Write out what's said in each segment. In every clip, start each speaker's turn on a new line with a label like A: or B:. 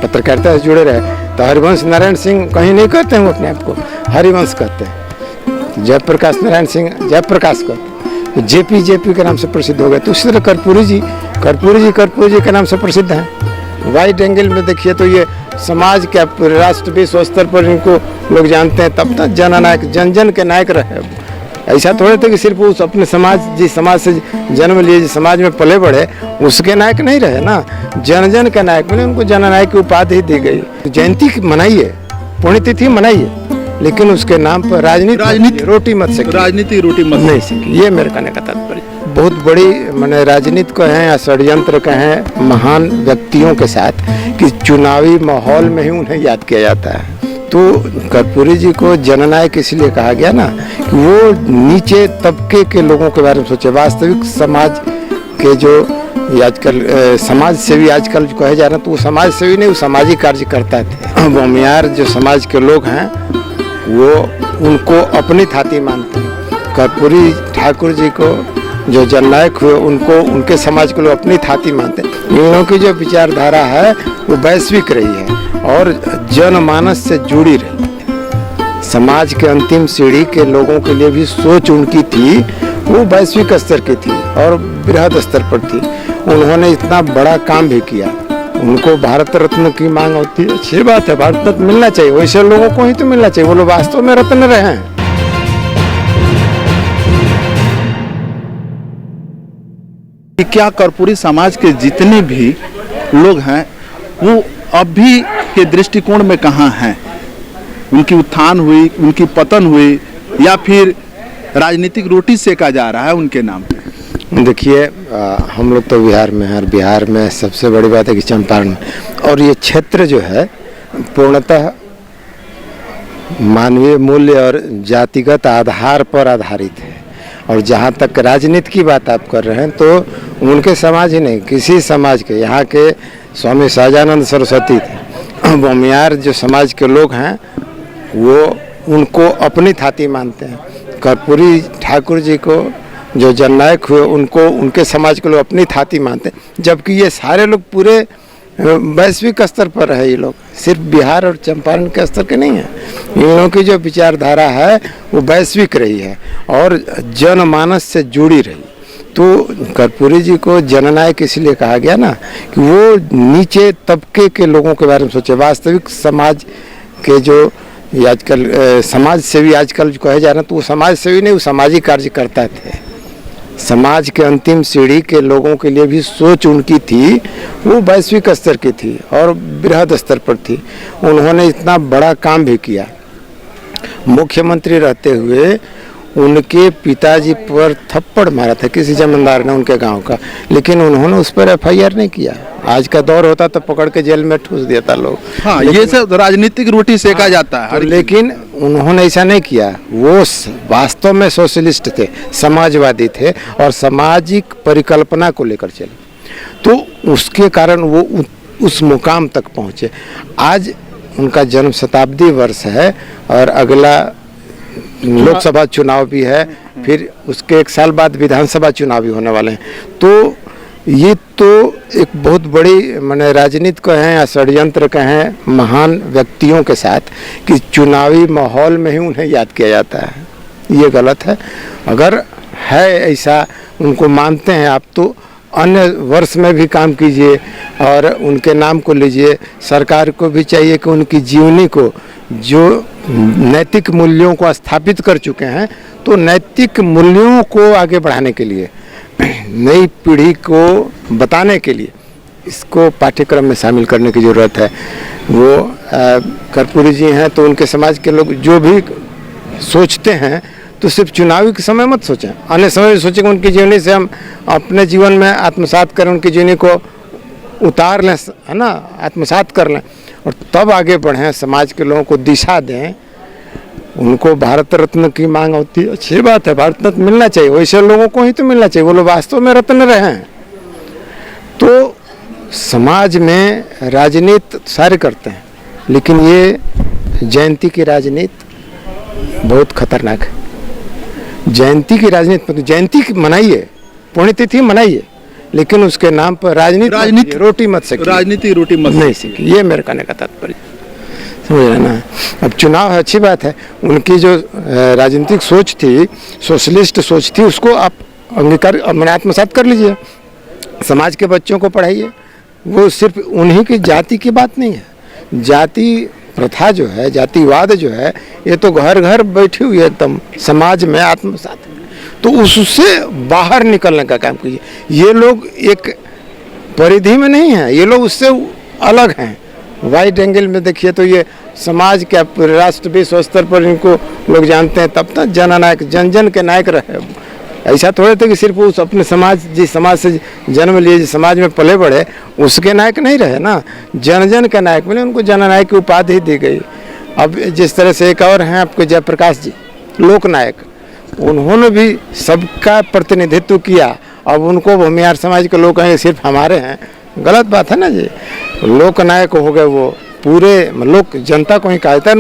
A: पत्रकारिता से जुड़े रहे। तो हरिवंश नारायण सिंह कहीं नहीं कहते हैं वो अपने आप को, हरिवंश कहते हैं। जयप्रकाश नारायण सिंह जयप्रकाश कहते हैं। जेपी के नाम से प्रसिद्ध हो गए। तो उसी तरह कर्पूरी जी के नाम से प्रसिद्ध हैं। वाइड एंगल में देखिए तो ये समाज के राष्ट्र विश्व स्तर पर इनको लोग जानते हैं। तब तक जननायक जन के नायक रहे। ऐसा थोड़े थे कि सिर्फ उस अपने समाज से जन्म लिए, समाज में पले बढ़े, उसके नायक नहीं रहे ना। जन के नायक मिले, उनको जननायक की उपाधि दी गई। जयंती मानाइए, पुण्यतिथि मनाइए, लेकिन उसके नाम पर राजनीति रोटी मत नहीं सकी। ये मेरे कहने का तात्पर्य। बहुत बड़ी मैंने राजनीति को है या षड्यंत्र का है महान व्यक्तियों के साथ कि चुनावी माहौल में ही उन्हें याद किया जाता है। तो कर्पूरी जी को जननायक इसलिए कहा गया ना कि वो नीचे तबके के लोगों के बारे में सोचे। वास्तविक समाज के जो आजकल समाज सेवी आजकल जो कहे जा रहे हैं, तो वो समाज सेवी नहीं, वो सामाजिक कार्य करता थे। भूमियार जो समाज के लोग हैं वो उनको अपनी थाती मानते हैं। कर्पूरी ठाकुर जी को जो जननायक हुए उनको उनके समाज के लोग अपनी थाती मानते हैं। इन लोगों की जो विचारधारा है वो वैश्विक रही है और जनमानस से जुड़ी रही है। समाज के अंतिम सीढ़ी के लोगों के लिए भी सोच उनकी थी, वो वैश्विक स्तर की थी और बृहद स्तर पर थी। उन्होंने इतना बड़ा काम भी किया। उनको भारत रत्न की मांग होती है, अच्छी बात है, भारत रत्न मिलना चाहिए। वैसे लोगों को ही तो मिलना चाहिए, वो लोग वास्तव में रत्न रहे हैं।
B: क्या कर्पूरी समाज के जितने भी लोग हैं वो अभी के दृष्टिकोण में कहाँ हैं? उनकी उत्थान हुई, उनकी पतन हुई, या फिर राजनीतिक रोटी सेका जा रहा है उनके नाम पे?
A: देखिए, हम लोग तो बिहार में हैं और बिहार में सबसे बड़ी बात है कि चंपारण, और ये क्षेत्र जो है पूर्णतः मानवीय मूल्य और जातिगत आधार पर आधारित है। और जहाँ तक राजनीति की बात आप कर रहे हैं तो उनके समाज ही नहीं, किसी समाज के, यहाँ के स्वामी सहजानंद सरस्वती थे। भूमियार जो समाज के लोग हैं वो उनको अपनी थाती मानते हैं। कर्पूरी ठाकुर जी को जो जननायक हुए उनको उनके समाज के लोग अपनी थाती मानते हैं। जबकि ये सारे लोग पूरे वैश्विक स्तर पर है। ये लोग सिर्फ बिहार और चंपारण के स्तर के नहीं हैं। इन लोगों की जो विचारधारा है वो वैश्विक रही है और जनमानस से जुड़ी रही। तो कर्पूरी जी को जननायक इसलिए कहा गया ना कि वो नीचे तबके के लोगों के बारे में सोचे। वास्तविक समाज के जो आजकल समाज सेवी आजकल जो कहे जा रहे हैं, तो वो समाज सेवी नहीं, वो सामाजिक कार्य करता थे। समाज के अंतिम सीढ़ी के लोगों के लिए भी सोच उनकी थी, वो वैश्विक स्तर की थी और बृहद स्तर पर थी। उन्होंने इतना बड़ा काम भी किया। मुख्यमंत्री रहते हुए उनके पिताजी पर थप्पड़ मारा था किसी जमींदार ने उनके गांव का, लेकिन उन्होंने उस पर FIR नहीं किया। आज का दौर होता तो पकड़ के जेल में ठूस देता लोग।
B: हाँ, ये सब राजनीतिक रोटी सेका जाता है।
A: लेकिन उन्होंने ऐसा नहीं किया। वो वास्तव में सोशलिस्ट थे, समाजवादी थे और सामाजिक परिकल्पना को लेकर चले। तो उसके कारण वो उस मुकाम तक पहुँचे। आज उनका जन्म शताब्दी वर्ष है और अगला लोकसभा चुनाव भी है, फिर उसके 1 साल बाद विधानसभा चुनाव भी होने वाले हैं। तो ये तो एक बहुत बड़ी मैंने राजनीति को है या षड्यंत्र का है महान व्यक्तियों के साथ कि चुनावी माहौल में ही उन्हें याद किया जाता है। ये गलत है। अगर है ऐसा, उनको मानते हैं आप, तो अन्य वर्ष में भी काम कीजिए और उनके नाम को लीजिए। सरकार को भी चाहिए कि उनकी जीवनी को, जो नैतिक मूल्यों को स्थापित कर चुके हैं, तो नैतिक मूल्यों को आगे बढ़ाने के लिए, नई पीढ़ी को बताने के लिए इसको पाठ्यक्रम में शामिल करने की ज़रूरत है। वो कर्पूरी जी हैं तो उनके समाज के लोग जो भी सोचते हैं तो सिर्फ चुनावी के समय मत सोचें, अन्य समय सोचें कि उनकी जीवनी से हम अपने जीवन में आत्मसात करें, उनकी जीवनी को उतार लें, है ना, आत्मसात कर लें और तब आगे बढ़ें, समाज के लोगों को दिशा दें। उनको भारत रत्न की मांग होती है, अच्छी बात है, भारत रत्न मिलना चाहिए। वैसे लोगों को ही तो मिलना चाहिए, वो लोग वास्तव में रत्न रहे हैं। तो समाज में राजनीति सारे करते हैं, लेकिन ये जयंती की राजनीति बहुत खतरनाक है। जयंती की राजनीति, जयंती मनाइए, पुण्यतिथि मनाइए, लेकिन उसके नाम पर राजनीति रोटी मत सकी,
B: राजनीति रोटी मत
A: नहीं सीखी। ये मेरे कहने का तात्पर्य, समझ रहे ना। अब चुनाव है, अच्छी बात है, उनकी जो राजनीतिक सोच थी, सोशलिस्ट सोच थी, उसको आप अंगीकार मैंने आत्मसात कर लीजिए, समाज के बच्चों को पढ़ाइए। वो सिर्फ उन्हीं की जाति की बात नहीं है, जाति प्रथा जो है, जातिवाद जो है, ये तो घर घर बैठी हुई है एकदम समाज में आत्मसात। तो उससे बाहर निकलने का काम कीजिए। ये लोग एक परिधि में नहीं है, ये लोग उससे अलग हैं। वाइड एंगल में देखिए तो ये समाज के राष्ट्र विश्व स्तर पर इनको लोग जानते हैं, तब तक जननायक जन जन के नायक रहे। ऐसा थोड़े थे कि सिर्फ उस अपने समाज, जिस समाज से जन्म लिए, जिस समाज में पले बढ़े, उसके नायक नहीं रहे ना, जन जन के नायक मिले, उनको जननायक की उपाधि दी गई। अब जिस तरह से एक और हैं आपके जयप्रकाश जी, लोकनायक, उन्होंने भी सबका प्रतिनिधित्व किया। अब उनको भूमिहार समाज के लोग कहें सिर्फ हमारे हैं, गलत बात है ना जी। लोकनायक हो गए, वो पूरे लोक जनता को ही कहता,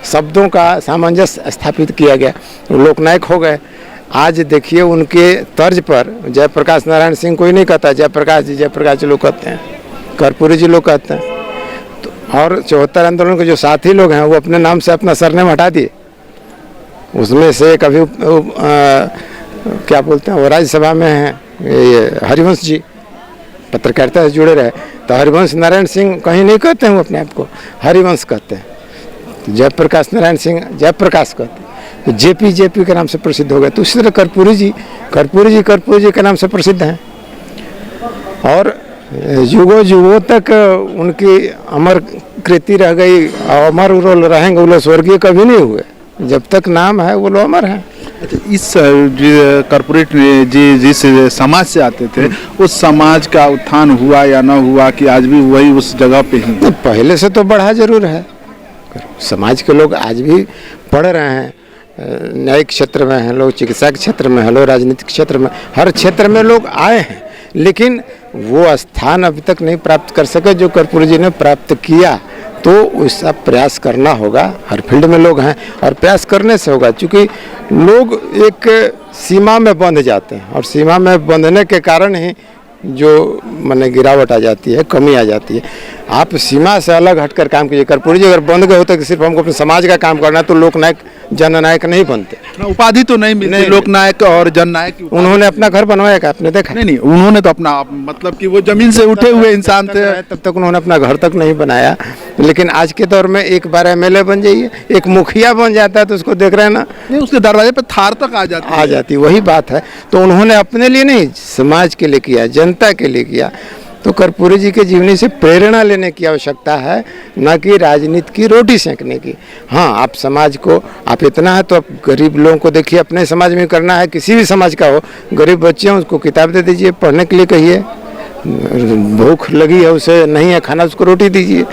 A: शब्दों का सामंजस्य स्थापित किया गया, लोकनायक हो गए। आज देखिए उनके तर्ज पर जयप्रकाश नारायण सिंह कोई नहीं कहता, जयप्रकाश जी लोग कहते हैं, कर्पूरी जी लोग कहते हैं। तो और 74 आंदोलन के जो साथी लोग हैं, वो अपने नाम से अपना सरनेम हटा दिए। उसमें से कभी क्या बोलते हैं, वो राज्यसभा में हैं, ये हरिवंश जी पत्रकारिता से जुड़े रहे, तो हरिवंश नारायण सिंह कहीं नहीं कहते हैं, वो अपने आप को हरिवंश कहते हैं। तो जयप्रकाश नारायण सिंह जयप्रकाश कहते हैं, तो जेपी के नाम से प्रसिद्ध हो गए। तो उसी तरह कर्पूरी जी के नाम से प्रसिद्ध हैं, और युगों तक उनकी अमर कृति रह गई, अमर रोल रहेंगे, वो लोग स्वर्गीय कभी नहीं हुए। जब तक नाम है वो लोग अमर हैं।
B: अच्छा, इस कॉर्पोरेट जी जिस समाज से आते थे, उस समाज का उत्थान हुआ या ना हुआ, कि आज भी वही उस जगह पे ही?
A: पहले से तो बढ़ा जरूर है, समाज के लोग आज भी पढ़ रहे हैं, न्यायिक क्षेत्र में हैं लोग, चिकित्सा के क्षेत्र में हैं लोग, राजनीतिक क्षेत्र में, हर क्षेत्र में लोग आए हैं, लेकिन वो स्थान अभी तक नहीं प्राप्त कर सके जो कर्पूरी जी ने प्राप्त किया। तो उसका प्रयास करना होगा, हर फील्ड में लोग हैं, और प्रयास करने से होगा, क्योंकि लोग एक सीमा में बंध जाते हैं, और सीमा में बंधने के कारण ही जो माने गिरावट आ जाती है, कमी आ जाती है। आप सीमा से अलग हटकर काम कीजिए। कर्पूरी जी अगर बंद गए होते कि सिर्फ हमको अपने समाज का काम करना है, तो लोकनायक जननायक नहीं बनते,
B: उपाधि तो नहीं मिलती लोकनायक और जननायक।
A: उन्होंने अपना घर बनवाया क्या आपने देखा?
B: नहीं, उन्होंने तो अपना, मतलब कि वो जमीन से उठे हुए इंसान थे,
A: तब तक उन्होंने अपना घर तक नहीं बनाया। लेकिन आज के दौर में एक बार एमएलए बन जाइए, एक मुखिया बन जाता है, तो उसको देख रहे हैं ना,
B: उसके दरवाजे पे थार तक आ जाती
A: वही बात है। तो उन्होंने अपने लिए नहीं, समाज के लिए किया, जनता के लिए किया। तो कर्पूरी जी के जीवनी से प्रेरणा लेने की आवश्यकता है, न कि राजनीति की रोटी सेंकने की। हाँ, आप समाज को, आप इतना है तो आप गरीब लोगों को देखिए, अपने समाज में करना है, किसी भी समाज का हो, गरीब बच्चे हैं उसको किताब दे दीजिए, पढ़ने के लिए कहिए, भूख लगी है उसे नहीं है खाना, उसको रोटी दीजिए।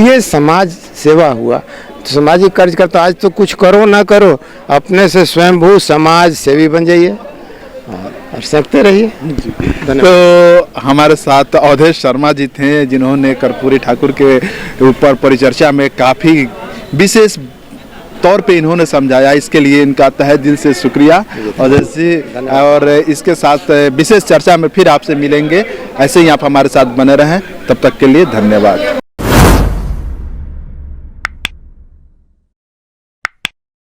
A: ये समाज सेवा हुआ। तो सामाजिक कार्यकर्ता आज तो कुछ करो ना करो, अपने से स्वयंभू समाज सेवी बन जाइए और सीखते रहिए।
B: तो हमारे साथ अवधेश शर्मा जी थे, जिन्होंने कर्पूरी ठाकुर के ऊपर परिचर्चा में काफ़ी विशेष तौर पे इन्होंने समझाया। इसके लिए इनका तहे दिल से शुक्रिया अवधेश जी। और इसके साथ विशेष चर्चा में फिर आपसे मिलेंगे, ऐसे ही आप हमारे साथ बने रहें, तब तक के लिए धन्यवाद।